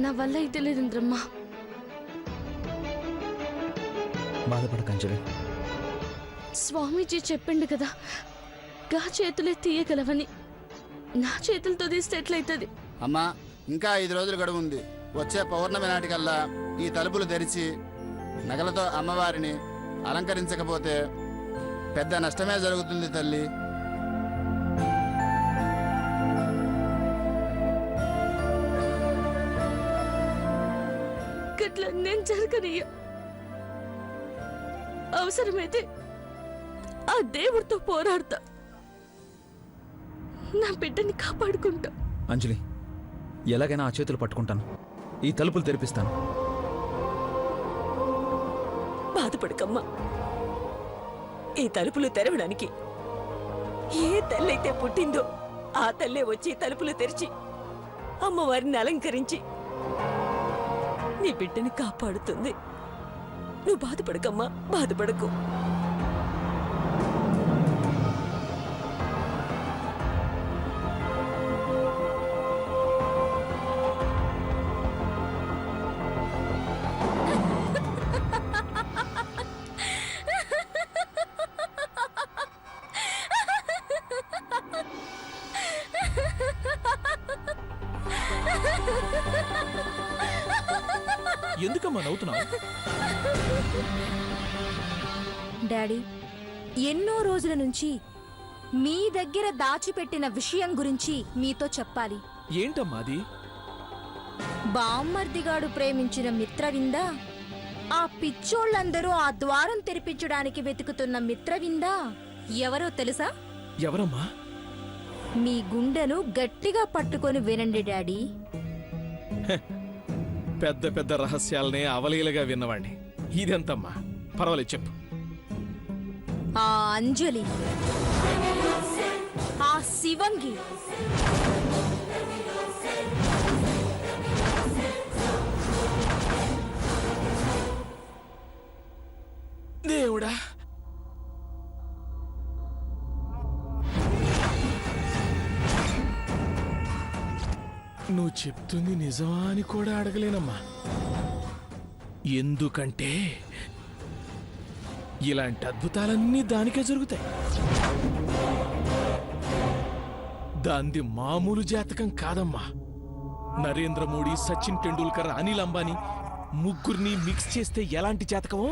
నా వల్ల అయితే లేదు ఇంద్రమ్మ. బాధపడకు అంజలి. స్వామీజీ చెప్పిండు కదా, గా చేతులే తీయగలవని. నా చేతులతో తీస్తే ఎట్లయితుంది? అమ్మా, ఇంకా 5 రోజులు గడువు ఉంది. వచ్చే పౌర్ణమి నాటికల్లా ఈ తలుపులు తెరిచి నగలతో అమ్మవారిని అలంకరించకపోతే పెద్ద నష్టమే జరుగుతుంది తల్లి. గట్ల నేను జరగనీయ. అవసరమైతే ఆ దేవుడితో పోరాడతా. నా బిడ్డని కాపాడుకుంటా. అంజలి, ఎలాగైనా ఆ చేతులు పట్టుకుంటాను, ఈ తలుపులు తెరిపిస్తాను. బాధపడకమ్మా. ఈ తలుపులు తెరవడానికి ఏ తల్లైతే పుట్టిందో ఆ తల్లే వచ్చి తలుపులు తెరిచి అమ్మవారిని అలంకరించి నీ బిడ్డని కాపాడుతుంది. నువ్వు బాధపడకమ్మా, బాధపడకు. ఎందుకమ్మా నవ్వుతున్నావు? డాడీ, ఎన్నో రోజుల నుంచి మీ దగ్గర దాచిపెట్టిన విషయం గురించి మీతో చెప్పాలి. ఏంటమ్మా అది? బామ్మర్దిగాడు ప్రేమించిన మిత్రవింద, ఆ పిచ్చోళ్ళందరూ ఆ ద్వారం తెరిపించడానికి వెతుకుతున్న మిత్రవింద ఎవరో తెలుసా? ఎవరమ్మా? మీ గుండెను గట్టిగా పట్టుకొని వినండి డాడీ. పెద్ద పెద్ద రహస్యాలనే అవలీలగా విన్నవాణ్ణి. ఇదెంతమ్మా? పర్వాలేదు, చెప్పు. ఆ అంజలి, ఆ శివంగి, దేవుడా, నువ్వు చెప్తుంది నిజమా అని కూడా అడగలేనమ్మా. ఎందుకంటే ఇలాంటి అద్భుతాలన్నీ దానికే జరుగుతాయి. దాంది మామూలు జాతకం కాదమ్మా. నరేంద్ర మోడీ, సచిన్ టెండూల్కర్, అనిల్ అంబానీ ముగ్గురిని మిక్స్ చేస్తే ఎలాంటి జాతకమో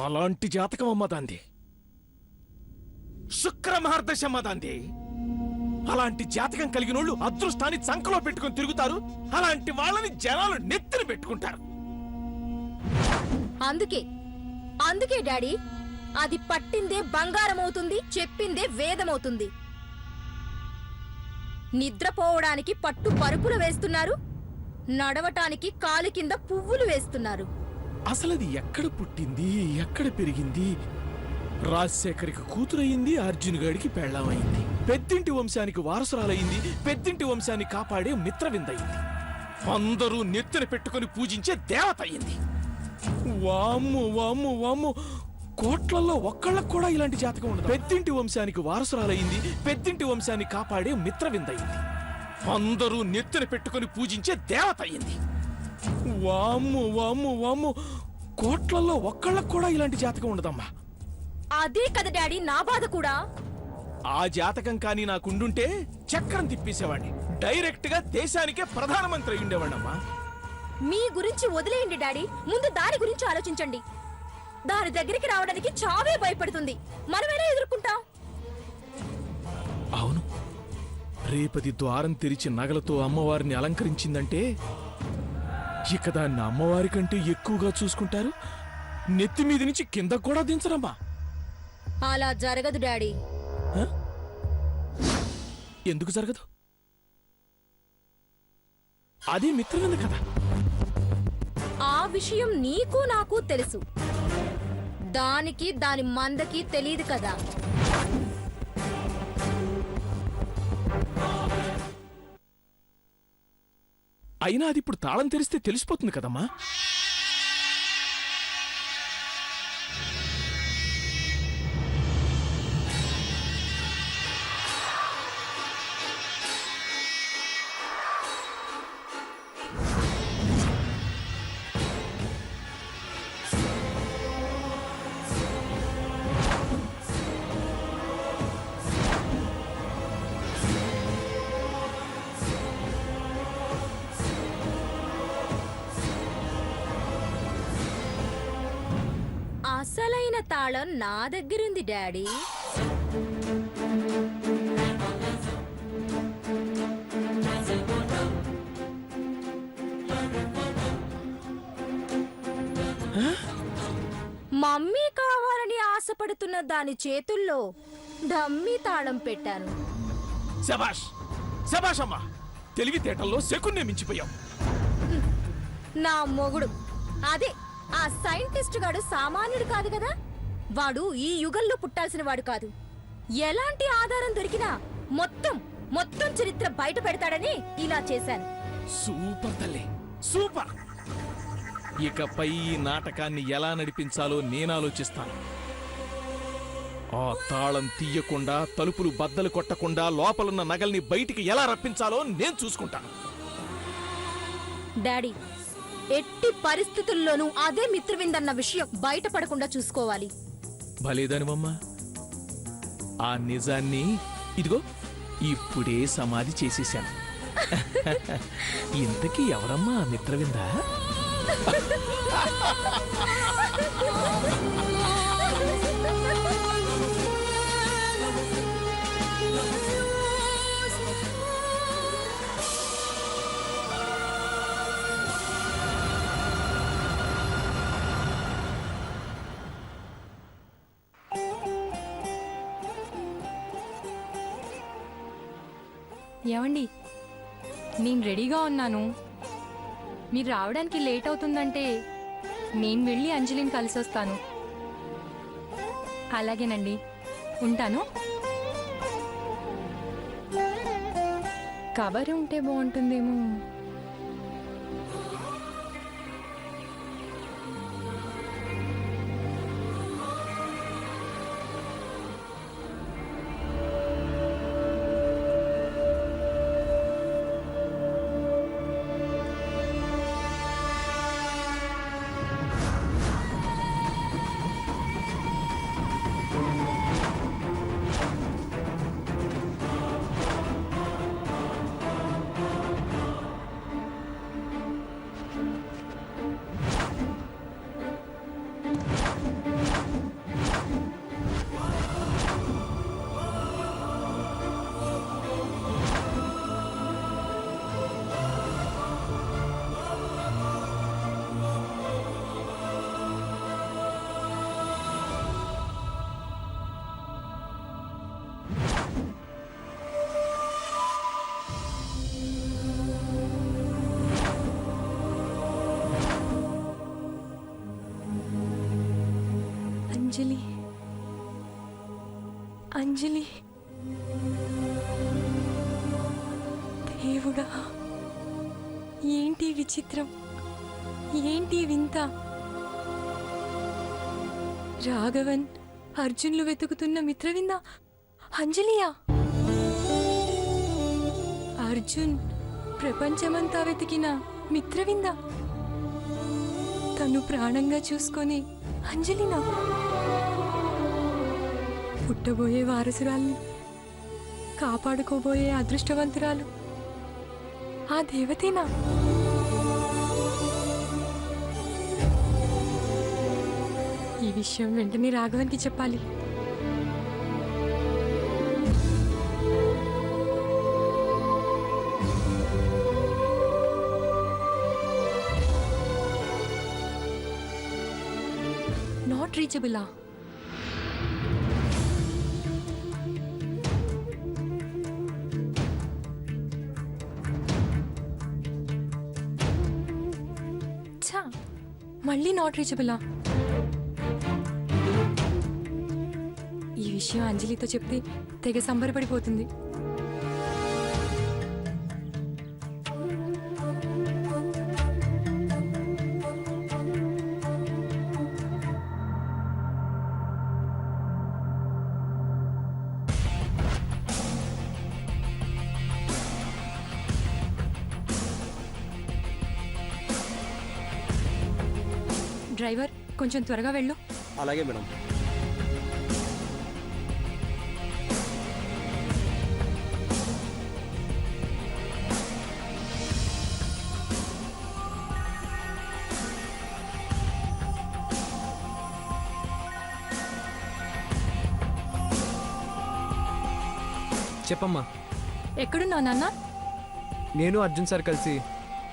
అలాంటి జాతకం అమ్మ దాంది. శుక్ర మహర్దశమ్మ దాంది. అలాంటి జాతకం కలిగినోళ్ళు అదృష్టాన్ని చంకలో పెట్టుకుని తిరుగుతారు. అలాంటి వాళ్ళని జనాలు నెత్తిన పెట్టుకుంటారు. అందుకే డాడీ, అది పట్టిందే బంగారమవుతుంది, చెప్పిందే వేదమవుతుంది. నిద్రపోవడానికి పట్టు పరుపులు వేస్తున్నారు, నడవటానికి కాలి కింద పువ్వులు వేస్తున్నారు. అసలు అది ఎక్కడ పుట్టింది, ఎక్కడ పెరిగింది? రాజశేఖరికి కూతురయింది, అర్జున్ గాడికి పెళ్ళామైంది, పెద్దింటి వంశానికి వారసురాలయ్యింది, పెద్దింటి వంశాన్ని కాపాడే మిత్రవిందయింది, అందరూ నెత్తిన పెట్టుకుని పూజించే దేవత అయింది. వామ్ము వామ్ము వామ్ము, కోట్లలో ఒక్కళ్ళకు కూడా ఇలాంటి జాతకం ఉండదు. పెద్దింటి వంశానికి వారసురాలయ్యింది, పెద్దింటి వంశాన్ని కాపాడే మిత్రవిందయింది, అందరూ నెత్తిన పెట్టుకుని పూజించే దేవత అయింది. వామ్ము వామ్ము వామ్ము, కోట్లలో ఒక్కళ్ళకు కూడా ఇలాంటి జాతకం ఉండదమ్మా. అదే కదా డాడీ నా బాధ కూడా. ఆ జాతకం కానీ నాకుండుంటే చక్రం తిప్పేసేవాడిని, డైరెక్ట్ గా దేశానికే ప్రధానమంత్రి అయ్యుండేవాడమ్మా. మీ గురించి వదిలేయండి డాడీ, ముందు దాని గురించి ఆలోచించండి. దాని దగ్గరికి రావడానికి చావే భయపడుతుంది, మనమేనా ఎదుర్కొంటాం? అవును, రేపది ద్వారం తెరిచి నగలతో అమ్మవారిని అలంకరించిందంటే ఇక దాన్ని అమ్మవారి కంటే ఎక్కువగా చూసుకుంటారు. నెత్తి మీద నుంచి కింద కూడా దించరమ్మా. అలా జరగదు డాడీ. ఎందుకు జరగదు? అదే మిత్రవింద కదా. ఆ విషయం నీకు నాకు తెలుసు, దానికి దాని మందకి తెలియదు కదా. అయినా అది ఇప్పుడు తాళం తెరిస్తే తెలిసిపోతుంది కదమ్మా. అసలైన తాళం నా దగ్గరుంది డాడీ. మమ్మీ కావాలని ఆశపడుతున్న దాని చేతుల్లో డమ్మీ తాళం పెట్టాను. శబాష్ శబాష్ అమ్మా, తెలివితేటల్లో శకున్నే మించిపోయావు. నా మొగుడు అదే ఆ సైంటిస్ట్ గాడు సామాన్యుడు కాదు కదా. వాడు ఈ యుగంలో పుట్టాల్సిన వాడు కాదు. ఎలాంటి ఆధారం దొరికినా మొత్తం మొత్తం చరిత్ర బయట పెడతాడని ఇలా చేశాను. సూపర్ తల్లి, సూపర్. ఇకపై ఈ నాటకాన్ని ఎలా నడిపించాలో నేను ఆలోచిస్తాను. ఆ తాళం తీయకుండా, తలుపులు బద్దలు కొట్టకుండా లోపలున్న నగల్ని బయటికి ఎలా రప్పించాలో నేను చూసుకుంటాను. డాడీ, ఎట్టి పరిస్థితుల్లోనూ అదే మిత్రవిందన్న విషయం బయటపడకుండా చూసుకోవాలి. భలేదనివమ్మా, ఆ నిజాన్ని ఇదిగో ఇప్పుడే సమాధి చేసేశాను. ఇంతకీ ఎవరమ్మా ఆ మిత్రవిందా? ఏమండి, నేను రెడీగా ఉన్నాను. మీరు రావడానికి లేట్ అవుతుందంటే నేను వెళ్ళి అంజలిని కలిసి వస్తాను. అలాగేనండి, ఉంటాను. కవర్ ఉంటే బాగుంటుందేమో. అంజలి, అంజలి, దేవుడా, ఏంటి విచిత్రం, ఏంటి వింత. రాఘవన్, అర్జున్లు వెతుకుతున్న మిత్రవింద అంజలియా? అర్జున్ ప్రపంచమంతా వెతికిన మిత్రవింద తను ప్రాణంగా చూసుకొని అంజలినా? పుట్టబోయే వారసురాల్ని కాపాడుకోబోయే అదృష్టవంతురాలు ఆ దేవతేనా? ఈ విషయం వెంటనే రాఘవన్కి చెప్పాలి. నాట్ రీచబులా? మళ్ళీ నాట్ రీచబులా? ఈ విషయం అంజలితో చెప్తే తెగ సంబరపడిపోతుంది. డ్రైవర్, కొంచెం త్వరగా వెళ్ళు. అలాగే మేడం. చెప్పమ్మా. ఎక్కడున్నావు నాన్న? నేను అర్జున్ సార్ కలిసి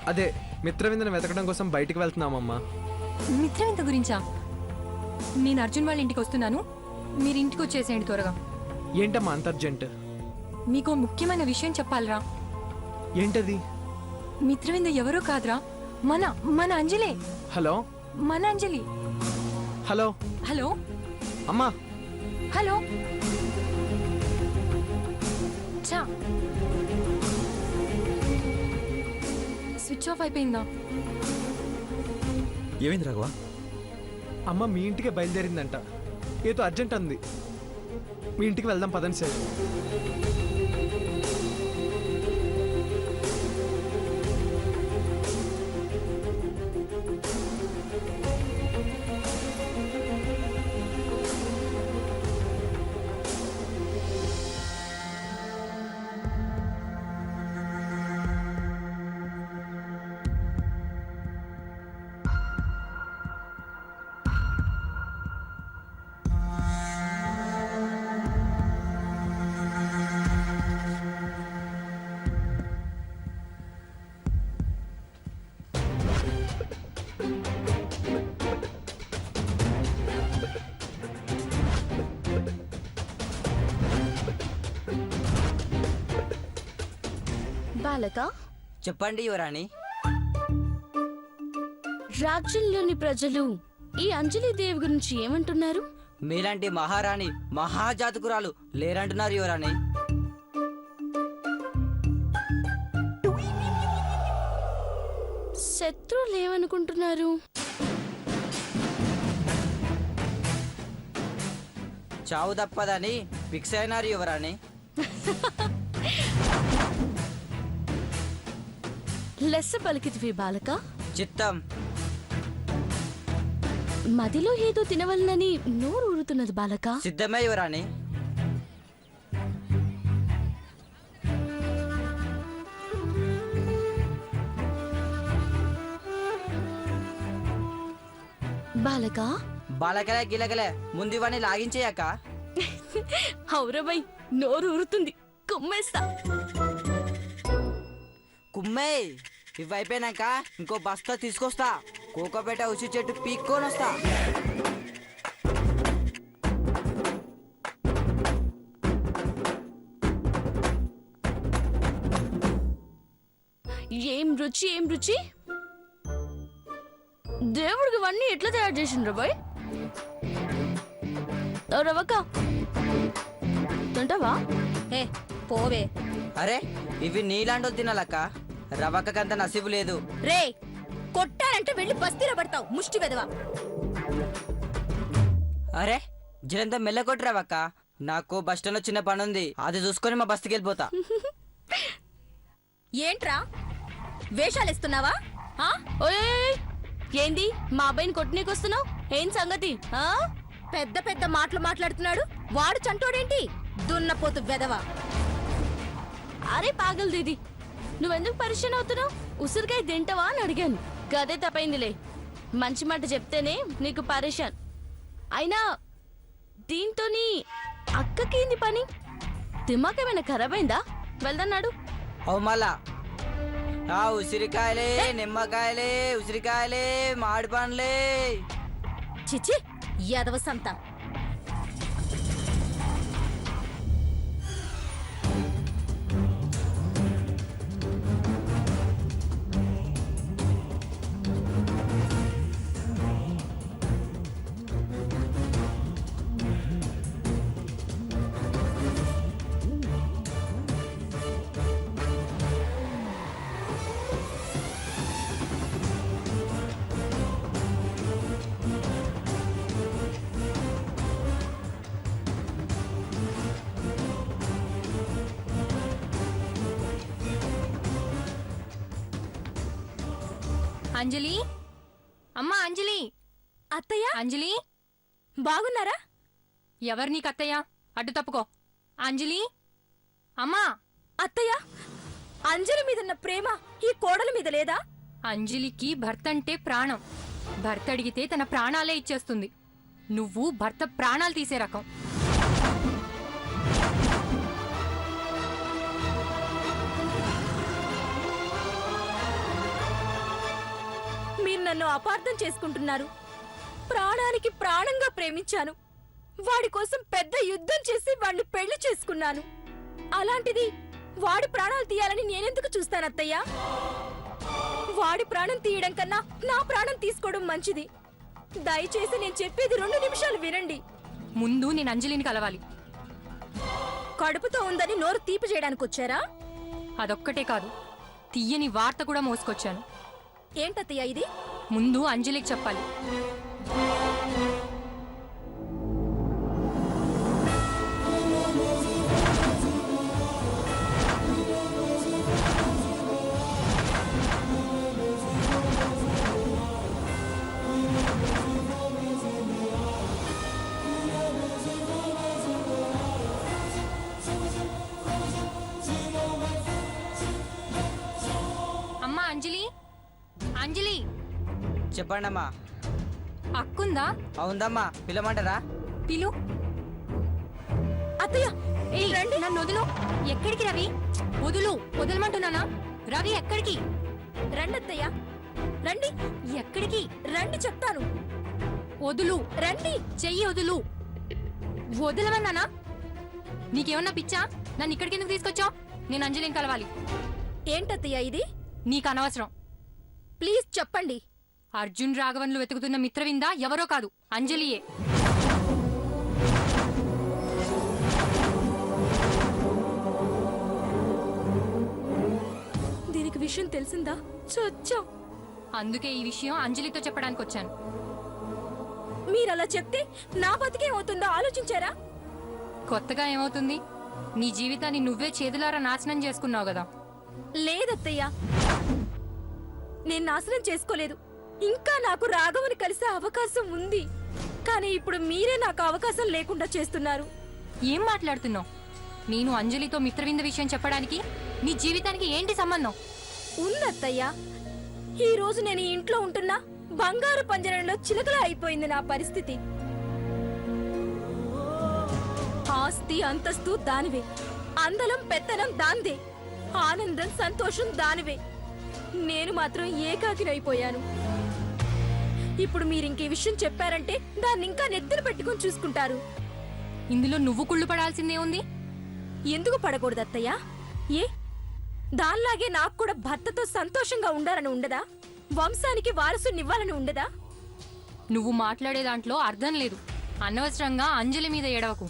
అదే మిత్రవిందను వెతకడం కోసం బయటికి వెళ్తున్నామమ్మా. మిత్రవింత గురించా? నేను అర్జున్ వాళ్ళ ఇంటికి వస్తున్నాను, మీరు ఇంటికి వచ్చేసేయండి త్వరగా. ఏంటమ్మా అంత అర్జెంట్? మీకు ముఖ్యమైన విషయం చెప్పాలరా. ఏంటది? మిత్రవింద ఎవరో కాదురా, మన మన అంజలి. హలో మన అంజలి. హలో హలో అమ్మా. హలో. చా, స్విచ్ ఆఫ్ అయిపోయిందా? ఏమైంది రాఘవ? అమ్మ మీ ఇంటికి బయలుదేరిందంట, ఏదో అర్జెంట్ అంది. మీ ఇంటికి వెళ్దాం పదండి సార్. బాలక, చెప్పండి యువరాణి. రాజ్యంలోని ప్రజలు ఈ అంజలిదేవి గురించి ఏమంటున్నారు? మీలాంటి మహారాణి మహాజాతకురాలు లేరంటున్నారు యువరాణి. శత్రువులు ఏమనుకుంటున్నారు? చావు తప్పదని ఫిక్స్ అయినారు యువరాణి. లెస్స పలికితివి బాలక. చిత్తం. మదిలో ఏదో తినవలనని నోరు ఊరుతున్నది బాలక. సిద్ధమే యువరాణి. బాలక, బాలకలే గిలగలే ముందు ఇవన్నీ లాగించేయక. హౌరబై నోరు ఊరుతుంది, కుమ్మేస్తా. కుమ్మే ఇవి అయిపోయినాక ఇంకో బస్తా తీసుకొస్తా. కోకపేట ఉసి చెట్టు పీక్కొని వస్తా. ఏం రుచి, ఏం రుచి! దేవుడికి ఇవన్నీ ఎట్లా తయారు చేసిండ్రు బాయ్? రవక తింటావా? ఏ పోవే. అరే ఇవి నీలాంటి తినాలక్క, రవక్కకంత నసీబు లేదు. రే కొట్టారంటే వెళ్ళి బస్తీలో పడతావు ముష్టి వెదవా. అరే జరంతా మెల్లకొట్టి రవక్క, నాకు బస్ స్టాండ్ లో చిన్న పని ఉంది, అది చూసుకొని మా బస్తికి వెళ్ళిపోతా. ఏంట్రా వేషాలు ఇస్తున్నావా? ఓయ్, ఏంది మా అబ్బాయిని కొట్టనీకొస్తున్నావు? ఏం సంగతి? పెద్ద పెద్ద మాటలు మాట్లాడుతున్నాడు వాడు. చంటోడేంటి దున్నపోతు వెదవా. అరే పాగల్ దీది, నువ్వెందుకు పరిచయం అవుతున్నావు? ఉసిరికాయ తింటావా అని అడిగాను, గదే తప్పైందిలే. మంచి మాట చెప్తేనే నీకు పరేషాన్. అయినా దీంతో నీ అక్కకేంది పని? దిమాకేమైనా ఖరాబ్ అయిందా? వెళ్దన్నాడు. అవు మళ్ళా ఆ ఉసిరికాయలే, నిమ్మకాయలే, ఉసిరికాయలే, మామిడి పండ్లే. చిచి యాదవ సంత. అంజలి, అమ్మా అంజలి. అత్తయ్య, అంజలి బాగున్నారా? ఎవరు నీకు అత్తయ్య? అడ్డు తప్పుకో. అంజలి అమ్మా. అత్తయ్య, అంజలి మీదున్న ప్రేమ ఈ కోడల మీద లేదా? అంజలికి భర్త అంటే ప్రాణం. భర్త అడిగితే తన ప్రాణాలే ఇచ్చేస్తుంది. నువ్వు భర్త ప్రాణాలు తీసే రకం. నన్ను అపార్థం చేసుకుంటున్నారు. ప్రాణానికి ప్రాణంగా ప్రేమించాను. వాడి కోసం పెద్ద యుద్ధం చేసి వాడిని పెళ్లి చేసుకున్నాను. అలాంటిది వాడి ప్రాణాలు తీయాలని నేనెందుకు చూస్తానత్తయ్యా? వాడి ప్రాణం తీయడం కన్నా నా ప్రాణం తీసుకోవడం మంచిది. దయచేసి నేను చెప్పేది 2 నిమిషాలు వినండి. ముందు నేను అంజలిని కలవాలి. కడుపుతో ఉందని నోరు తీపి చేయడానికి వచ్చారా? అదొక్కటే కాదు, తీయని వార్త కూడా మోసుకొచ్చాను. ఏంటత్తయ్యా ఇది? ముందు అంజలికి చెప్పాలి. అమ్మా అంజలి, అంజలి, చెప్పండమ్మా. అక్కుందా? అవుందమ్మా, పిలమంటారా? పిలు. అత్తయ్య ఏయ్, నన్ను వదులు. ఎక్కడికి రవి? వదలమంటున్నానా? రవి ఎక్కడికి? రండి అత్తయ్య, రండి. ఎక్కడికి? రండి చెప్తాను. వదులు. రండి. చెయ్యి వదులు. వదలమన్నానా? నీకేమన్నా పిచ్చా? నన్ను ఇక్కడికి ఎందుకు తీసుకొచ్చావు? నేను అంజలిని కలవాలి. ఏంటత్తయ్య ఇది? నీకు అనవసరం. ప్లీజ్ చెప్పండి. అర్జున్ రాఘవన్లు వెతుకుతున్న మిత్రవింద ఎవరో కాదు, అంజలియే. దీనికి విషయం తెలిసిందా? చచ్చా. అందుకే ఈ విషయం అంజలితో చెప్పడానికి వచ్చాను. మీరలా చెప్తే నా బతికేమవుతుందో ఆలోచించారా? కొత్తగా ఏమవుతుంది? నీ జీవితాన్ని నువ్వే చేతులారా నాశనం చేసుకున్నావు కదా. లేదత్తయ్య, నేను నాశనం చేసుకోలేదు. ఇంకా నాకు రాఘవని కలిసే అవకాశం ఉంది. కానీ ఇప్పుడు మీరే నాకు అవకాశం లేకుండా చేస్తున్నారు. ఏం మాట్లాడుతున్నావు? నేను అంజలితో మిత్రవింద విషయం చెప్పడానికి నీ జీవితానికి ఏంటి సంబంధం? ఉందత్తయ్య. ఈ రోజు నేను ఈ ఇంట్లో ఉంటున్నా బంగారు పంజరంలో చిలకలా అయిపోయింది నా పరిస్థితి. ఆస్తి అంతస్తు దానివే, అందలం పెత్తనం దాందే, ఆనందం సంతోషం దానివే. నేను మాత్రం ఏకాకినైపోయాను. ఇప్పుడు మీరింక ఈ విషయం చెప్పారంటే దాన్ని ఇంకా నెత్తిన పెట్టుకుని చూసుకుంటారు. ఇందులో నువ్వు కుళ్ళు పడాల్సిందే ఉంది. ఎందుకు పడకూడదు అత్తయ్య? ఏ దానిలాగే నాకు కూడా భర్తతో సంతోషంగా ఉండాలని ఉండదా? వంశానికి వారసునివ్వాలని ఉండదా? నువ్వు మాట్లాడే దాంట్లో అర్థం లేదు. అనవసరంగా అంజలి మీద ఏడవకు.